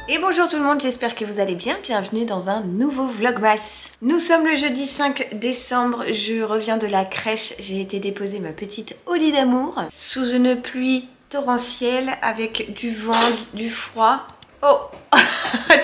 Et bonjour tout le monde, j'espère que vous allez bien, bienvenue dans un nouveau vlogmas. Nous sommes le jeudi 5 décembre, je reviens de la crèche, j'ai été déposer ma petite au lit d'amour sous une pluie torrentielle avec du vent, du froid. Oh,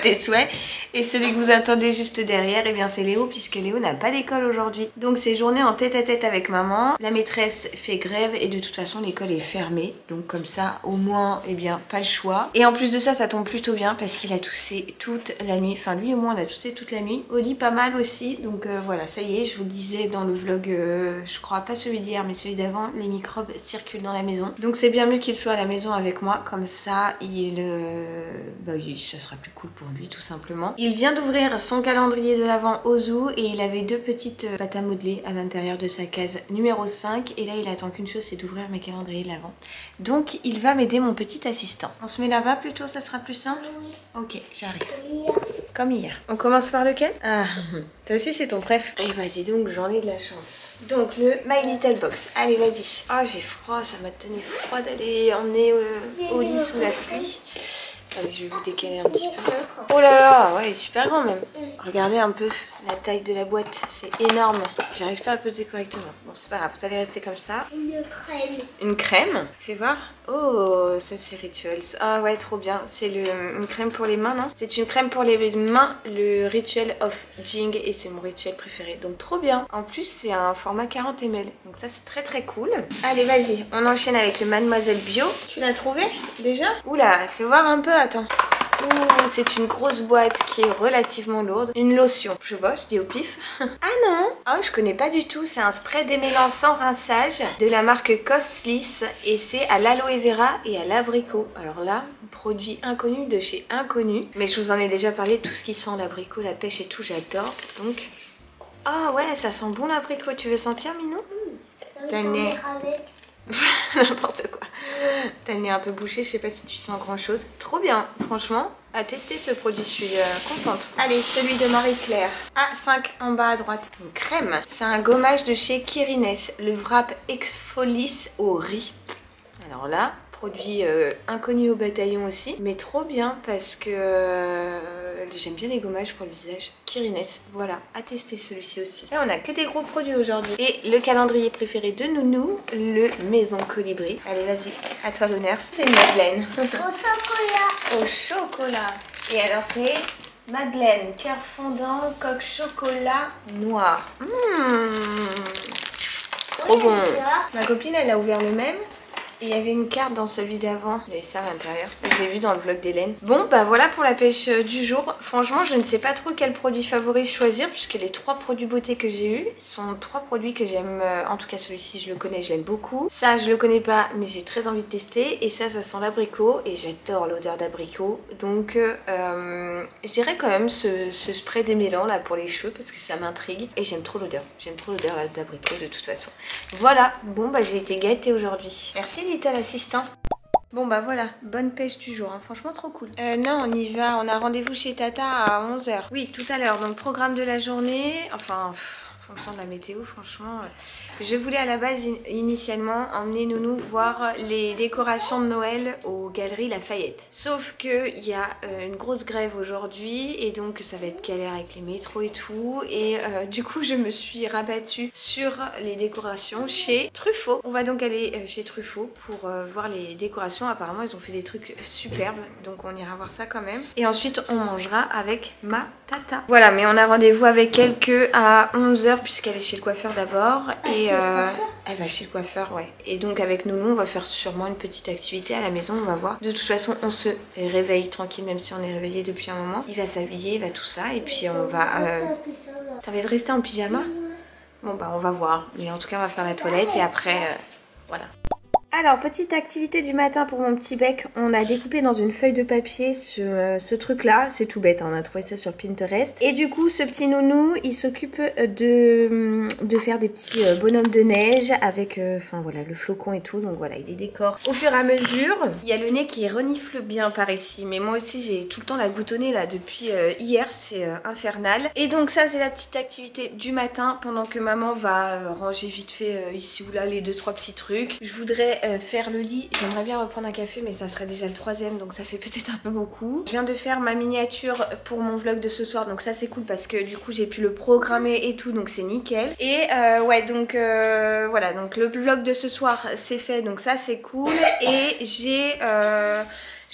tes souhaits. Et celui que vous attendez juste derrière, eh bien c'est Léo, puisque Léo n'a pas d'école aujourd'hui. Donc c'est journée en tête-à-tête avec maman. La maîtresse fait grève et de toute façon l'école est fermée. Donc comme ça, au moins, eh bien, pas le choix. Et en plus de ça, ça tombe plutôt bien parce qu'il a toussé toute la nuit. Enfin lui au moins, on a toussé toute la nuit. Au lit pas mal aussi. Donc voilà, ça y est, je vous le disais dans le vlog, je crois pas celui d'hier, mais celui d'avant, les microbes circulent dans la maison. Donc c'est bien mieux qu'il soit à la maison avec moi. Comme ça, ça sera plus cool pour lui tout simplement. Il vient d'ouvrir son calendrier de l'Avent au zoo et il avait deux petites pâtes à modeler à l'intérieur de sa case numéro 5 et là il attend qu'une chose, c'est d'ouvrir mes calendriers de l'Avent. Donc il va m'aider, mon petit assistant. On se met là-bas plutôt, ça sera plus simple? Ok, j'arrive. Comme hier. On commence par lequel? Ah, toi aussi c'est ton préf. Eh bah dis donc, j'en ai de la chance. Donc le My Little Box, allez vas-y. Ah j'ai froid, ça m'a tenu froid d'aller emmener au lit sous la pluie. Allez, je vais vous décaler un petit peu. Oh là là, ouais, il est super grand même. Regardez un peu la taille de la boîte, c'est énorme. J'arrive pas à peser correctement. Bon, c'est pas grave, vous allez rester comme ça. Une crème. Une crème? Fais voir. Oh, ça c'est Rituals. Ah ouais, trop bien. C'est une crème pour les mains, non? C'est une crème pour les mains, le Ritual of Jing, et c'est mon rituel préféré. Donc trop bien. En plus, c'est un format 40 ml. Donc ça, c'est très très cool. Allez, vas-y, on enchaîne avec le Mademoiselle Bio. Tu l'as trouvé déjà? Oula, fais voir un peu. Attends. Ouh, c'est une grosse boîte qui est relativement lourde. Une lotion. Je vois, je dis au pif. Ah non. Oh, je connais pas du tout. C'est un spray démêlant sans rinçage de la marque Coslis et c'est à l'aloe vera et à l'abricot. Alors là, produit inconnu de chez Inconnu. Mais je vous en ai déjà parlé, tout ce qui sent l'abricot, la pêche et tout, j'adore. Donc, ah ouais, ça sent bon l'abricot. Tu veux sentir, Minou? T'as le nez. N'importe quoi. T'as le nez un peu bouché, je sais pas si tu sens grand chose. Trop bien, franchement, à tester ce produit, je suis contente. Allez, celui de Marie-Claire. Ah, 5 en bas à droite. Une crème. C'est un gommage de chez Kirines, le Wrap Exfolis au riz. Alors là, produit inconnu au bataillon aussi, mais trop bien parce que j'aime bien les gommages pour le visage. Kirines, voilà, à tester celui-ci aussi. Là on a que des gros produits aujourd'hui. Et le calendrier préféré de Nounou, le Maison Colibri. Allez vas-y, à toi l'honneur. C'est une Madeleine. Au chocolat. Au chocolat. Et alors c'est Madeleine, cœur fondant, coque chocolat noir. Trop bon. Ma copine elle a ouvert le même. Et il y avait une carte dans celui d'avant, il y avait ça à l'intérieur, je l'ai vu dans le vlog d'Hélène. Bon bah voilà pour la pêche du jour. Franchement je ne sais pas trop quel produit favori choisir puisque les 3 produits beauté que j'ai eu sont 3 produits que j'aime. En tout cas celui-ci je le connais, je l'aime beaucoup. Ça je le connais pas mais j'ai très envie de tester. Et ça sent l'abricot et j'adore l'odeur d'abricot. Donc je dirais quand même ce spray démêlant là pour les cheveux parce que ça m'intrigue. Et j'aime trop l'odeur, d'abricot de toute façon. Voilà, bon bah j'ai été gâtée aujourd'hui. Merci Little Assistant. Bon bah voilà, bonne pêche du jour, hein. Franchement trop cool. Non, on y va, on a rendez-vous chez Tata à 11 h. Oui, tout à l'heure, donc programme de la journée, enfin... en fonction de la météo, franchement. Je voulais à la base initialement emmener Nounou voir les décorations de Noël aux Galeries Lafayette. Sauf qu'il y a une grosse grève aujourd'hui et donc ça va être galère avec les métros et tout. Et du coup je me suis rabattue sur les décorations chez Truffaut. On va donc aller chez Truffaut pour voir les décorations. Apparemment ils ont fait des trucs superbes, donc on ira voir ça quand même. Et ensuite on mangera avec ma tata. Voilà, mais on a rendez-vous avec elle que à 11 h puisqu'elle est chez le coiffeur d'abord. Et elle va chez le coiffeur, ouais. Et donc avec Nounou on va faire sûrement une petite activité à la maison, on va voir. De toute façon on se réveille tranquille même si on est réveillé depuis un moment. Il va s'habiller, il va tout ça et puis on va... T'as envie de rester en pyjama? Bon bah on va voir. Mais en tout cas on va faire la toilette et après voilà. Alors, petite activité du matin pour mon petit bec. On a découpé dans une feuille de papier ce truc-là. C'est tout bête, hein, on a trouvé ça sur Pinterest. Et du coup, ce petit nounou, il s'occupe de faire des petits bonhommes de neige avec, enfin voilà, le flocon et tout. Donc voilà, il les décore au fur et à mesure. Il y a le nez qui renifle bien par ici. Mais moi aussi, j'ai tout le temps la goutte au nez là depuis hier. C'est infernal. Et donc ça, c'est la petite activité du matin pendant que maman va ranger vite fait ici ou là les 2-3 petits trucs. Je voudrais faire le lit. J'aimerais bien reprendre un café mais ça serait déjà le 3e donc ça fait peut-être un peu beaucoup. Je viens de faire ma miniature pour mon vlog de ce soir donc ça c'est cool parce que du coup j'ai pu le programmer et tout donc c'est nickel. Et ouais donc voilà, donc le vlog de ce soir c'est fait donc ça c'est cool. Et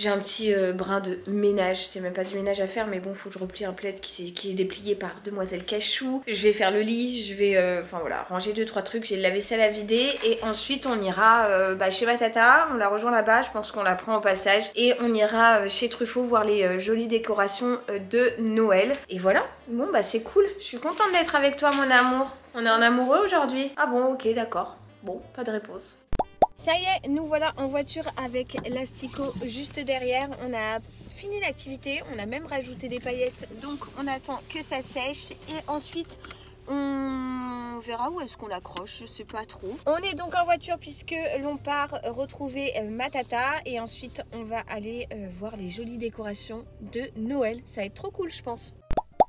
j'ai un petit brin de ménage, c'est même pas du ménage à faire mais bon faut que je replie un plaid qui est déplié par Demoiselle Cachou. Je vais faire le lit, je vais enfin voilà ranger 2-3 trucs, j'ai la vaisselle à vider et ensuite on ira chez ma tata, on la rejoint là-bas, je pense qu'on la prend au passage et on ira chez Truffaut voir les jolies décorations de Noël. Et voilà, bon bah c'est cool, je suis contente d'être avec toi mon amour. On est en amoureux aujourd'hui? Ah bon ok d'accord, bon pas de réponse. Ça y est, nous voilà en voiture avec l'asticot juste derrière. On a fini l'activité, on a même rajouté des paillettes. Donc on attend que ça sèche et ensuite on verra où est-ce qu'on l'accroche, je sais pas trop. On est donc en voiture puisque l'on part retrouver ma tata et ensuite on va aller voir les jolies décorations de Noël. Ça va être trop cool je pense.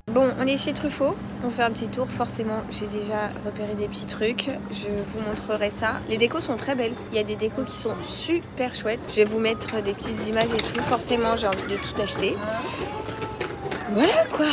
Bon, on est chez Truffaut, on fait un petit tour, forcément j'ai déjà repéré des petits trucs, je vous montrerai ça. Les décos sont très belles, il y a des décos qui sont super chouettes. Je vais vous mettre des petites images et tout, forcément j'ai envie de tout acheter. Voilà quoi.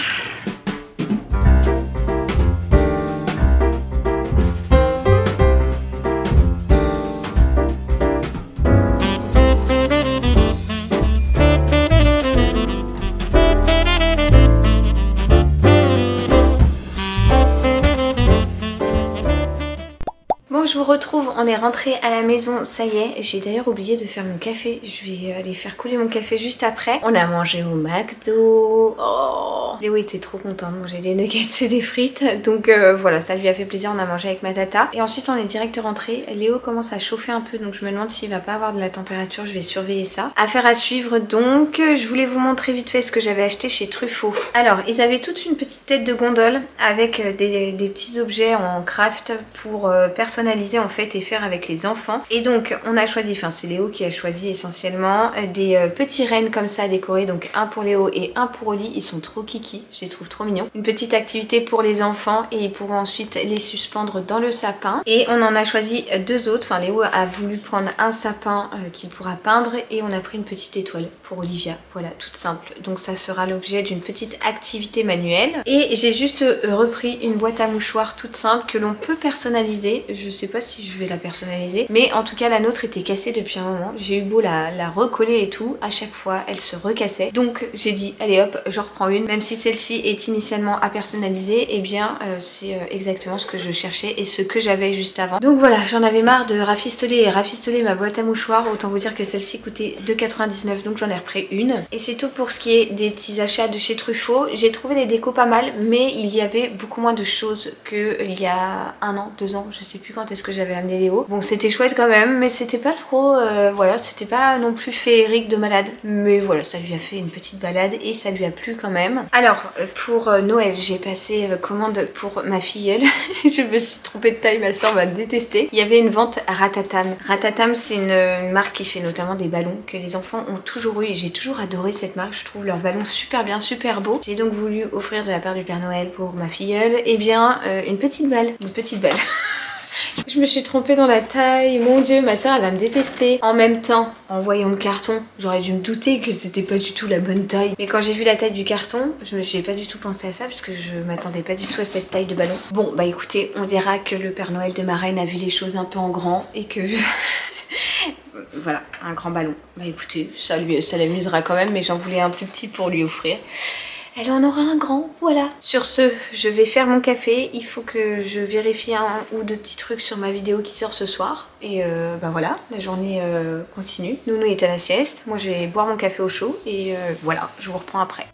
Je vous retrouve, on est rentré à la maison, ça y est. J'ai d'ailleurs oublié de faire mon café, je vais aller faire couler mon café juste après. On a mangé au McDo. Oh, Léo était trop content de manger des nuggets et des frites. Donc voilà, ça lui a fait plaisir, on a mangé avec ma tata. Et ensuite on est direct rentré. Léo commence à chauffer un peu donc je me demande s'il va pas avoir de la température, je vais surveiller ça. Affaire à suivre donc, je voulais vous montrer vite fait ce que j'avais acheté chez Truffaut. Alors ils avaient toute une petite tête de gondole avec des petits objets en craft pour personnaliser en fait et faire avec les enfants. Et donc on a choisi, enfin c'est Léo qui a choisi essentiellement des petits rennes comme ça décorés, donc un pour Léo et un pour Oli. Ils sont trop kiki, je les trouve trop mignons. Une petite activité pour les enfants et ils pourront ensuite les suspendre dans le sapin. Et on en a choisi 2 autres, enfin Léo a voulu prendre un sapin qu'il pourra peindre et on a pris une petite étoile pour Olivia, voilà, toute simple. Donc ça sera l'objet d'une petite activité manuelle. Et j'ai juste repris une boîte à mouchoirs toute simple que l'on peut personnaliser. Je sais pas si je vais la personnaliser, mais en tout cas la nôtre était cassée depuis un moment. J'ai eu beau la recoller et tout, à chaque fois elle se recassait. Donc j'ai dit allez hop, je reprends une. Même si celle-ci est initialement à personnaliser, et eh bien c'est exactement ce que je cherchais et ce que j'avais juste avant. Donc voilà, j'en avais marre de rafistoler ma boîte à mouchoirs. Autant vous dire que celle-ci coûtait 2,99 €, donc j'en ai repris une. Et c'est tout pour ce qui est des petits achats de chez Truffaut. J'ai trouvé les décos pas mal, mais il y avait beaucoup moins de choses qu'il y a 1 an, 2 ans, je sais plus quand est-ce que j'avais amené Léo. Bon c'était chouette quand même mais c'était pas trop voilà, c'était pas non plus féerique de malade, mais voilà, ça lui a fait une petite balade et ça lui a plu quand même. Alors pour Noël j'ai passé commande pour ma filleule. Je me suis trompée de taille, ma soeur va me détester. Il y avait une vente à Ratatam. Ratatam c'est une marque qui fait notamment des ballons que les enfants ont toujours eu et j'ai toujours adoré cette marque, je trouve leurs ballons super bien, super beaux. J'ai donc voulu offrir de la part du Père Noël pour ma filleule, et bien une petite balle. Je me suis trompée dans la taille, mon dieu, ma soeur elle va me détester. En même temps, en voyant le carton, j'aurais dû me douter que c'était pas du tout la bonne taille. Mais quand j'ai vu la taille du carton, j'ai pas du tout pensé à ça parce que je m'attendais pas du tout à cette taille de ballon. Bon bah écoutez, on dira que le Père Noël de ma reine a vu les choses un peu en grand et que... voilà, un grand ballon. Bah écoutez, ça l'amusera quand même, mais j'en voulais un plus petit pour lui offrir. Elle en aura un grand, voilà. Sur ce, je vais faire mon café. Il faut que je vérifie 1 ou 2 petits trucs sur ma vidéo qui sort ce soir. Et bah voilà, la journée continue. Nounou est à la sieste. Moi, je vais boire mon café au chaud. Et voilà, je vous reprends après.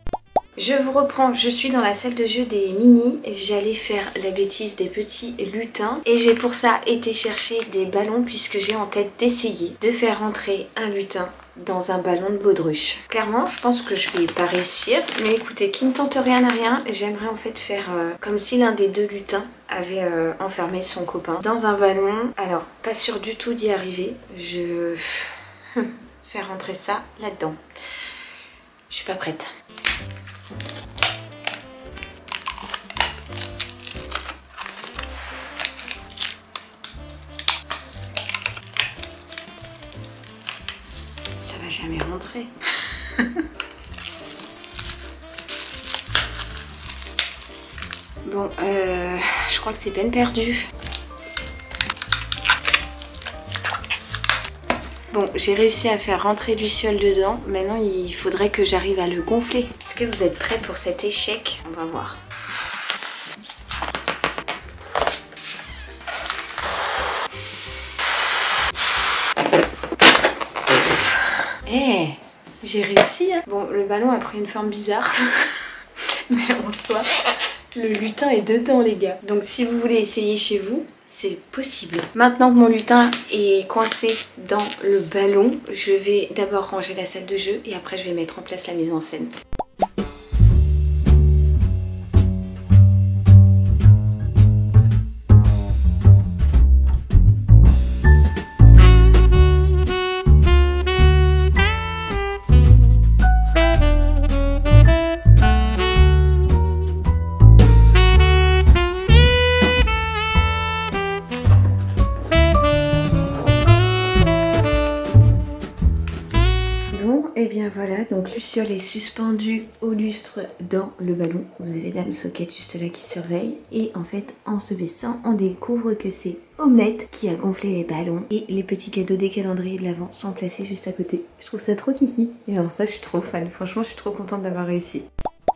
Je vous reprends, je suis dans la salle de jeu des mini. J'allais faire la bêtise des petits lutins. Et j'ai pour ça été chercher des ballons puisque j'ai en tête d'essayer de faire rentrer un lutin dans un ballon de baudruche. Clairement je pense que je vais pas réussir, mais écoutez, qui ne tente rien n'a rien. J'aimerais en fait faire comme si l'un des 2 lutins avait enfermé son copain dans un ballon. Alors pas sûr du tout d'y arriver, je faire rentrer ça là-dedans. Je suis pas prête. va jamais rentrer. Bon, je crois que c'est peine perdue. Bon, j'ai réussi à faire rentrer du luciole dedans. Maintenant, il faudrait que j'arrive à le gonfler. Est-ce que vous êtes prêts pour cet échec? On va voir. Eh, j'ai réussi, hein. Bon, le ballon a pris une forme bizarre. Mais en soi, le lutin est dedans, les gars. Donc si vous voulez essayer chez vous, c'est possible. Maintenant que mon lutin est coincé dans le ballon, je vais d'abord ranger la salle de jeu et après je vais mettre en place la mise en scène. Et bien voilà, donc luciole est suspendu au lustre dans le ballon. Vous avez Dame Socket juste là qui surveille. Et en fait, en se baissant, on découvre que c'est Omelette qui a gonflé les ballons. Et les petits cadeaux des calendriers de l'Avent sont placés juste à côté. Je trouve ça trop kiki. Et alors ça, je suis trop fan. Franchement, je suis trop contente d'avoir réussi.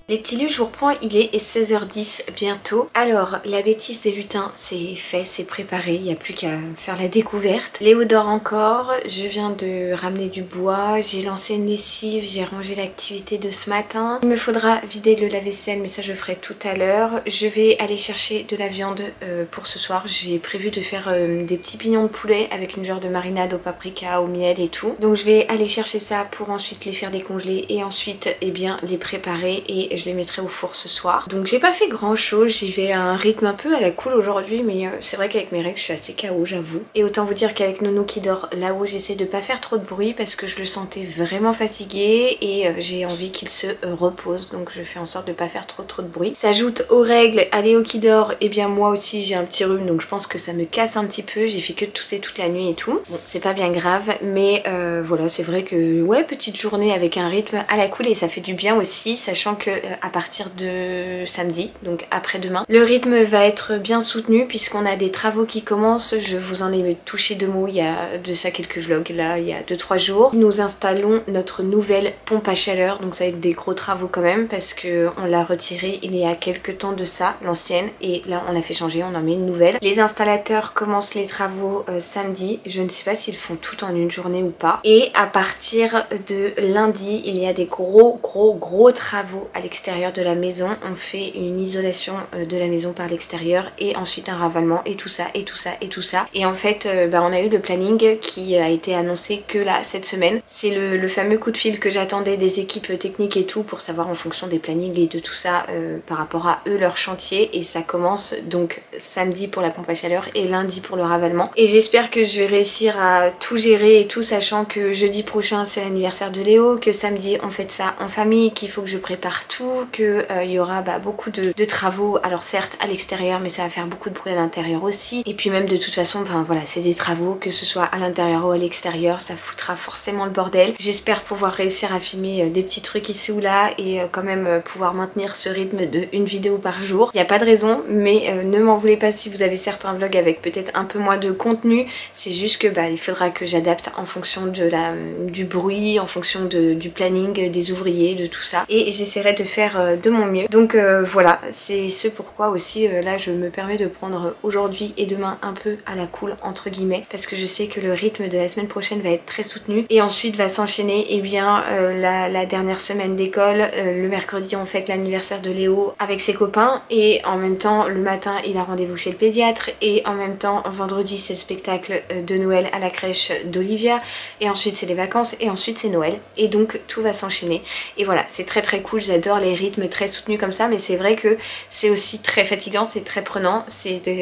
Les petits lus, je vous reprends, il est 16h10 bientôt. Alors, la bêtise des lutins, c'est fait, c'est préparé, il n'y a plus qu'à faire la découverte. Léo dort encore, je viens de ramener du bois, j'ai lancé une lessive, j'ai rangé l'activité de ce matin. Il me faudra vider le lave-vaisselle, mais ça je ferai tout à l'heure. Je vais aller chercher de la viande pour ce soir. J'ai prévu de faire des petits pignons de poulet avec une genre de marinade au paprika, au miel et tout. Donc je vais aller chercher ça pour ensuite les faire décongeler et ensuite eh bien, les préparer et je les mettrai au four ce soir. Donc j'ai pas fait grand chose, j'y vais à un rythme un peu à la cool aujourd'hui, mais c'est vrai qu'avec mes règles je suis assez KO, j'avoue. Et autant vous dire qu'avec Nono qui dort là-haut, j'essaie de pas faire trop de bruit parce que je le sentais vraiment fatigué et j'ai envie qu'il se repose, donc je fais en sorte de pas faire trop de bruit. S'ajoute aux règles à Léo qui dort, et bien moi aussi j'ai un petit rhume, donc je pense que ça me casse un petit peu, j'ai fait que de tousser toute la nuit et tout. Bon, c'est pas bien grave, mais voilà, c'est vrai que ouais, petite journée avec un rythme à la cool et ça fait du bien aussi, sachant que à partir de samedi, donc après-demain, le rythme va être bien soutenu puisqu'on a des travaux qui commencent. Je vous en ai touché deux mots il y a de ça quelques vlogs, là il y a 2-3 jours. Nous installons notre nouvelle pompe à chaleur, donc ça va être des gros travaux quand même parce que on l'a retirée il y a quelques temps de ça, l'ancienne, et là on l'a fait changer, on en met une nouvelle. Les installateurs commencent les travaux samedi, je ne sais pas s'ils font tout en une journée ou pas, et à partir de lundi il y a des gros travaux à l'extérieur de la maison. On fait une isolation de la maison par l'extérieur et ensuite un ravalement et tout ça et tout ça et tout ça. Et en fait on a eu le planning qui a été annoncé que là cette semaine. C'est le fameux coup de fil que j'attendais des équipes techniques et tout pour savoir en fonction des plannings et de tout ça par rapport à eux leur chantier, et ça commence donc samedi pour la pompe à chaleur et lundi pour le ravalement. Et j'espère que je vais réussir à tout gérer et tout, sachant que jeudi prochain c'est l'anniversaire de Léo, que samedi on fait ça en famille, qu'il faut que je prépare tout, qu'il y aura beaucoup de travaux, alors certes à l'extérieur mais ça va faire beaucoup de bruit à l'intérieur aussi, et puis même de toute façon enfin voilà, c'est des travaux, que ce soit à l'intérieur ou à l'extérieur, ça foutra forcément le bordel. J'espère pouvoir réussir à filmer des petits trucs ici ou là et quand même pouvoir maintenir ce rythme de une vidéo par jour. Il n'y a pas de raison, mais ne m'en voulez pas si vous avez certains vlogs avec peut-être un peu moins de contenu, c'est juste que il faudra que j'adapte en fonction de du bruit, en fonction du planning des ouvriers, de tout ça, et j'essaierai de faire de mon mieux. Donc voilà, c'est ce pourquoi aussi là je me permets de prendre aujourd'hui et demain un peu à la cool entre guillemets, parce que je sais que le rythme de la semaine prochaine va être très soutenu et ensuite va s'enchaîner la dernière semaine d'école. Le mercredi on fête l'anniversaire de Léo avec ses copains et en même temps le matin il a rendez-vous chez le pédiatre, et en même temps vendredi c'est le spectacle de Noël à la crèche d'Olivia, et ensuite c'est les vacances et ensuite c'est Noël, et donc tout va s'enchaîner. Et voilà, c'est très cool, j'adore j'adore les rythmes très soutenus comme ça, mais c'est vrai que c'est aussi très fatigant, c'est très prenant.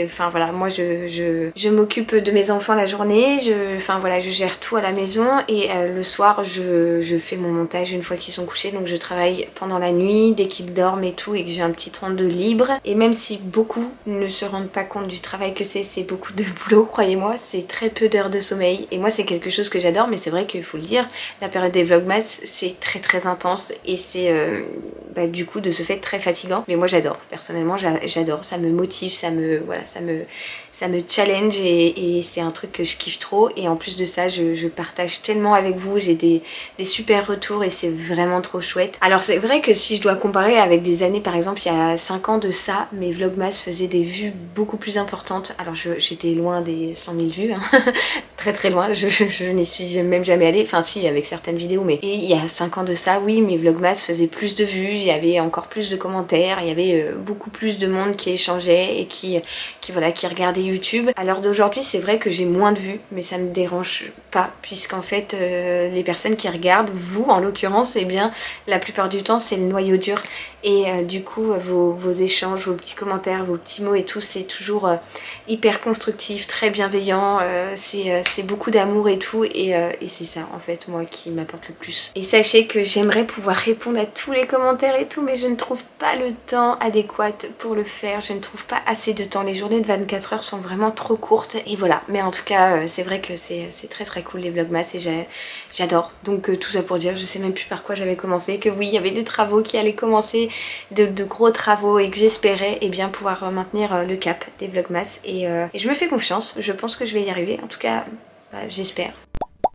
Enfin voilà, moi je m'occupe de mes enfants la journée, enfin voilà, je gère tout à la maison et le soir je fais mon montage une fois qu'ils sont couchés, donc je travaille pendant la nuit dès qu'ils dorment et tout, et que j'ai un petit temps de libre. Et même si beaucoup ne se rendent pas compte du travail que c'est beaucoup de boulot, croyez-moi, c'est très peu d'heures de sommeil. Et moi c'est quelque chose que j'adore, mais c'est vrai qu'il faut le dire, la période des vlogmas c'est très intense et c'est du coup de ce fait très fatigant. Mais moi j'adore, personnellement j'adore, ça me motive, ça me challenge et c'est un truc que je kiffe trop. Et en plus de ça je partage tellement avec vous, j'ai des super retours et c'est vraiment trop chouette. Alors c'est vrai que si je dois comparer avec des années, par exemple il y a 5 ans de ça, mes vlogmas faisaient des vues beaucoup plus importantes. Alors j'étais loin des 100 000 vues, hein. très loin, je n'y suis même jamais allée, enfin si avec certaines vidéos, mais et il y a 5 ans de ça, oui, mes vlogmas faisaient plus de vues, il y avait encore plus de commentaires, il y avait beaucoup plus de monde qui échangeait et qui regardait YouTube. À l'heure d'aujourd'hui c'est vrai que j'ai moins de vues, mais ça me dérange pas, puisqu'en fait les personnes qui regardent, vous en l'occurrence, eh bien la plupart du temps c'est le noyau dur. Et du coup vos échanges, vos petits commentaires, vos petits mots et tout, c'est toujours hyper constructif, très bienveillant, c'est beaucoup d'amour et tout, et c'est ça en fait moi qui m'apporte le plus. Et sachez que j'aimerais pouvoir répondre à tous les commentaires et tout, mais je ne trouve pas le temps adéquat pour le faire, je ne trouve pas assez de temps, les journées de 24 heures sont vraiment trop courtes, et voilà. Mais en tout cas c'est vrai que c'est très cool les vlogmas et j'adore. Donc tout ça pour dire, je sais même plus par quoi j'avais commencé, que oui il y avait des travaux qui allaient commencer, de gros travaux, et que j'espérais bien pouvoir maintenir le cap des vlogmas, et je me fais confiance, je pense que je vais y arriver, en tout cas j'espère.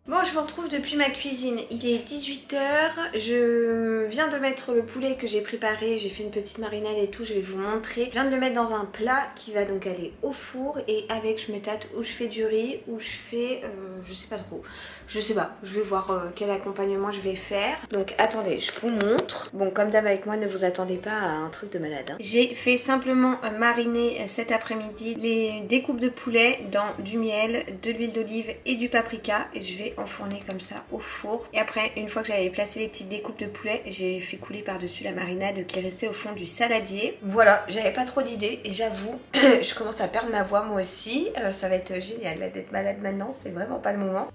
Bon, je vous retrouve depuis ma cuisine, il est 18 h, je viens de mettre le poulet que j'ai préparé, j'ai fait une petite marinade et tout, je vais vous montrer. Je viens de le mettre dans un plat qui va donc aller au four, et avec je me tâte où je fais du riz, où je fais, je sais pas trop, je sais pas, je vais voir quel accompagnement je vais faire. Donc attendez, je vous montre. Bon, comme d'hab avec moi, ne vous attendez pas à un truc de malade, hein. J'ai fait simplement mariner cet après-midi les découpes de poulet dans du miel, de l'huile d'olive et du paprika, et je vais enfourner comme ça au four. Et après, une fois que j'avais placé les petites découpes de poulet, j'ai fait couler par-dessus la marinade qui restait au fond du saladier. Voilà, j'avais pas trop d'idées, et j'avoue, je commence à perdre ma voix moi aussi. Ça va être génial là d'être malade maintenant, c'est vraiment pas le moment.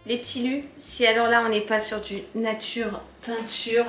Les petits lus, si alors là on n'est pas sur du nature peinture,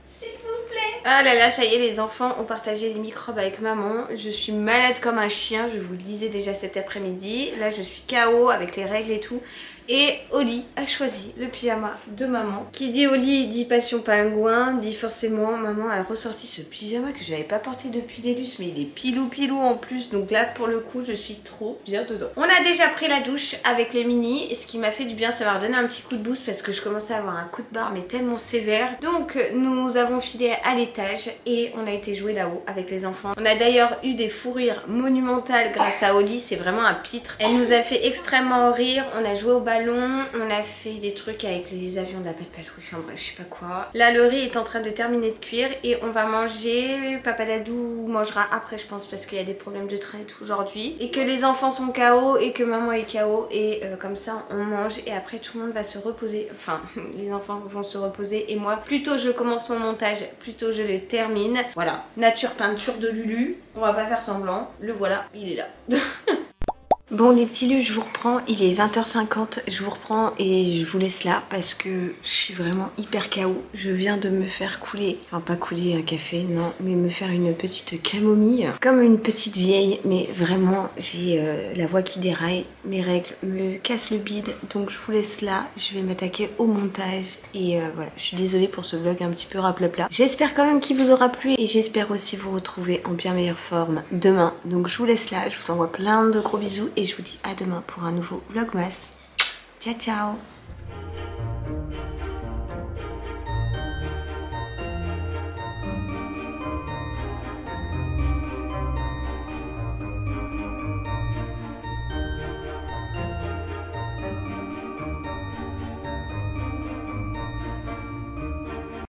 s'il vous plaît. Ah là là, ça y est, les enfants ont partagé les microbes avec maman. Je suis malade comme un chien, je vous le disais déjà cet après-midi. Là je suis KO avec les règles et tout. Et Oli a choisi le pyjama de maman. Qui dit Oli dit passion pingouin, dit forcément maman a ressorti ce pyjama que je n'avais pas porté depuis des lustres, mais il est pilou en plus, donc là pour le coup je suis trop bien dedans. On a déjà pris la douche avec les mini, et ce qui m'a fait du bien, ça m'a redonné un petit coup de boost parce que je commençais à avoir un coup de barre mais tellement sévère. Donc nous avons filé à l'étage et on a été jouer là-haut avec les enfants. On a d'ailleurs eu des fous rires monumentales grâce à Oli, c'est vraiment un pitre. Elle nous a fait extrêmement rire, on a joué au ballon, on a fait des trucs avec les avions de la Pète Patrouille, enfin bref, je sais pas quoi. Là le riz est en train de terminer de cuire et on va manger. Papa Dadou mangera après je pense, parce qu'il y a des problèmes de traite aujourd'hui, et que les enfants sont KO et que maman est KO, et comme ça on mange et après tout le monde va se reposer. Enfin les enfants vont se reposer et moi, plus tôt je commence mon montage, plus tôt je le termine. Voilà, nature peinture de Lulu, on va pas faire semblant, le voilà, il est là. Bon les petits lus, je vous reprends, il est 20h50, je vous reprends et je vous laisse là parce que je suis vraiment hyper KO. Je viens de me faire couler, enfin pas couler un café, non, mais me faire une petite camomille, comme une petite vieille, mais vraiment j'ai la voix qui déraille, mes règles me cassent le bide, donc je vous laisse là, je vais m'attaquer au montage et voilà, je suis désolée pour ce vlog un petit peu raplapla. J'espère quand même qu'il vous aura plu et j'espère aussi vous retrouver en bien meilleure forme demain, donc je vous laisse là, je vous envoie plein de gros bisous et je vous dis à demain pour un nouveau vlogmas. Ciao ciao.